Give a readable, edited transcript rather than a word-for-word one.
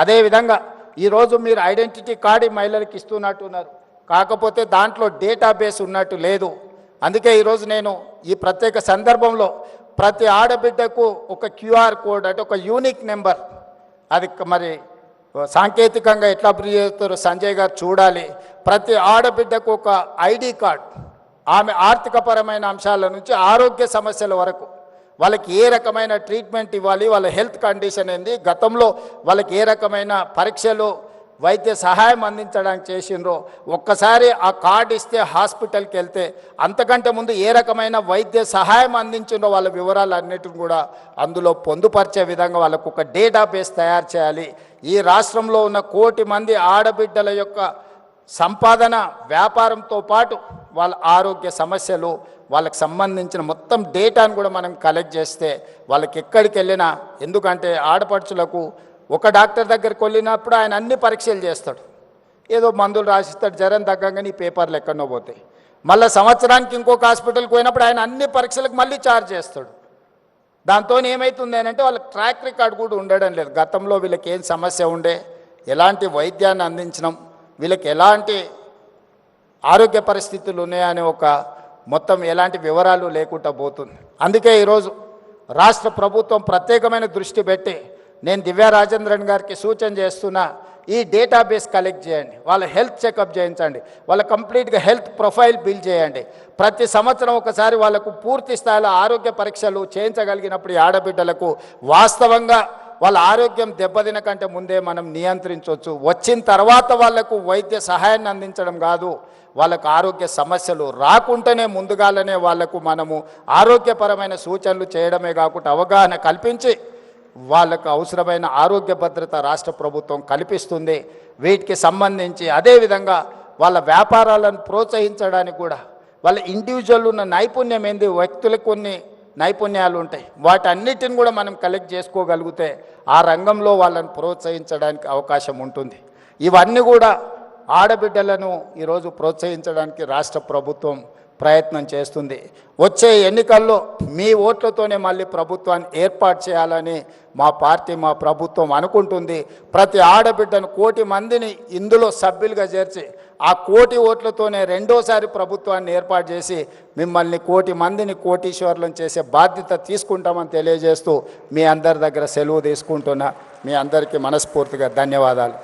అదేవిధంగా ఈరోజు మీరు ఐడెంటిటీ కార్డు మహిళలకు ఇస్తున్నట్టున్నారు, కాకపోతే దాంట్లో డేటాబేస్ ఉన్నట్టు లేదు. అందుకే ఈరోజు నేను ఈ ప్రత్యేక సందర్భంలో ప్రతి ఆడబిడ్డకు ఒక క్యూఆర్ కోడ్ అంటే ఒక యూనిక్ నెంబర్, అది మరి సాంకేతికంగా ఎట్లా అభివృద్ధి చేస్తారో సంజయ్ గారు చూడాలి. ప్రతి ఆడబిడ్డకు ఒక ఐడి కార్డ్, ఆమె ఆర్థికపరమైన అంశాల నుంచి ఆరోగ్య సమస్యల వరకు వాళ్ళకి ఏ రకమైన ట్రీట్మెంట్ ఇవ్వాలి, వాళ్ళ హెల్త్ కండిషన్ ఏంది, గతంలో వాళ్ళకి ఏ రకమైన పరీక్షలు వైద్య సహాయం అందించడానికి చేసిండ్రో ఒక్కసారి ఆ కార్డు ఇస్తే హాస్పిటల్కి వెళ్తే అంతకంటే ముందు ఏ రకమైన వైద్య సహాయం అందించిండ్రో వాళ్ళ వివరాలు అన్నిటిని కూడా అందులో పొందుపరిచే విధంగా వాళ్ళకు ఒక డేటాబేస్ తయారు చేయాలి. ఈ రాష్ట్రంలో ఉన్న 1 కోటి మంది ఆడబిడ్డల యొక్క సంపాదన వ్యాపారంతో పాటు వాళ్ళ ఆరోగ్య సమస్యలు వాళ్ళకి సంబంధించిన మొత్తం డేటాను కూడా మనం కలెక్ట్ చేస్తే వాళ్ళకి ఎక్కడికి వెళ్ళినా, ఎందుకంటే ఆడపడుచులకు ఒక డాక్టర్ దగ్గరికి వెళ్ళినప్పుడు ఆయన అన్ని పరీక్షలు చేస్తాడు, ఏదో మందులు రాసిస్తాడు, జ్వరం తగ్గగానే ఈ పేపర్లు ఎక్కడనో పోతాయి. మళ్ళీ సంవత్సరానికి ఇంకొక హాస్పిటల్కి పోయినప్పుడు ఆయన అన్ని పరీక్షలకు మళ్ళీ ఛార్జ్ చేస్తాడు. దాంతో ఏమవుతుంది అని అంటే వాళ్ళకి ట్రాక్ రికార్డ్ కూడా ఉండడం లేదు. గతంలో వీళ్ళకి ఏం సమస్య ఉండే, ఎలాంటి వైద్యాన్ని అందించడం, వీళ్ళకి ఎలాంటి ఆరోగ్య పరిస్థితులు ఉన్నాయనే ఒక మొత్తం ఎలాంటి వివరాలు లేకుండా పోతుంది. అందుకే ఈరోజు రాష్ట్ర ప్రభుత్వం ప్రత్యేకమైన దృష్టి పెట్టి నేను దివ్యా రాజేంద్రన్ గారికి సూచన చేస్తున్నా, ఈ డేటాబేస్ కలెక్ట్ చేయండి, వాళ్ళ హెల్త్ చెకప్ చేయించండి, వాళ్ళ కంప్లీట్గా హెల్త్ ప్రొఫైల్ బిల్డ్ చేయండి. ప్రతి సంవత్సరం ఒకసారి వాళ్ళకు పూర్తి స్థాయిలో ఆరోగ్య పరీక్షలు చేయించగలిగినప్పుడు ఈ ఆడబిడ్డలకు వాస్తవంగా వాళ్ళ ఆరోగ్యం దెబ్బతిన కంటే ముందే మనం నియంత్రించవచ్చు. వచ్చిన తర్వాత వాళ్లకు వైద్య సహాయాన్ని అందించడం కాదు, వాళ్ళకు ఆరోగ్య సమస్యలు రాకుండానే ముందుగానే వాళ్లకు మనము ఆరోగ్యపరమైన సూచనలు చేయడమే కాకుండా అవగాహన కల్పించి వాళ్ళకు అవసరమైన ఆరోగ్య భద్రత రాష్ట్ర ప్రభుత్వం కల్పిస్తుంది. వీటికి సంబంధించి అదేవిధంగా వాళ్ళ వ్యాపారాలను ప్రోత్సహించడానికి కూడా వాళ్ళ ఇండివిజువల్ ఉన్న నైపుణ్యం ఏంది, వ్యక్తులకు కొన్ని నైపుణ్యాలు ఉంటాయి, వాటన్నిటిని కూడా మనం కలెక్ట్ చేసుకోగలిగితే ఆ రంగంలో వాళ్ళని ప్రోత్సహించడానికి అవకాశం ఉంటుంది. ఇవన్నీ కూడా ఆడబిడ్డలను ఈరోజు ప్రోత్సహించడానికి రాష్ట్ర ప్రభుత్వం ప్రయత్నం చేస్తుంది. వచ్చే ఎన్నికల్లో మీ ఓట్లతోనే మళ్ళీ ప్రభుత్వాన్ని ఏర్పాటు చేయాలని మా పార్టీ, మా ప్రభుత్వం అనుకుంటుంది. ప్రతి ఆడబిడ్డను 1 కోటి మందిని ఇందులో సభ్యులుగా చేర్చి ఆ 1 కోటి ఓట్లతోనే రెండోసారి ప్రభుత్వాన్ని ఏర్పాటు చేసి మిమ్మల్ని 1 కోటి మందిని కోటీశ్వర్లను చేసే బాధ్యత తీసుకుంటామని తెలియజేస్తూ మీ అందరి దగ్గర సెలవు తీసుకుంటున్నా. మీ అందరికీ మనస్ఫూర్తిగా ధన్యవాదాలు.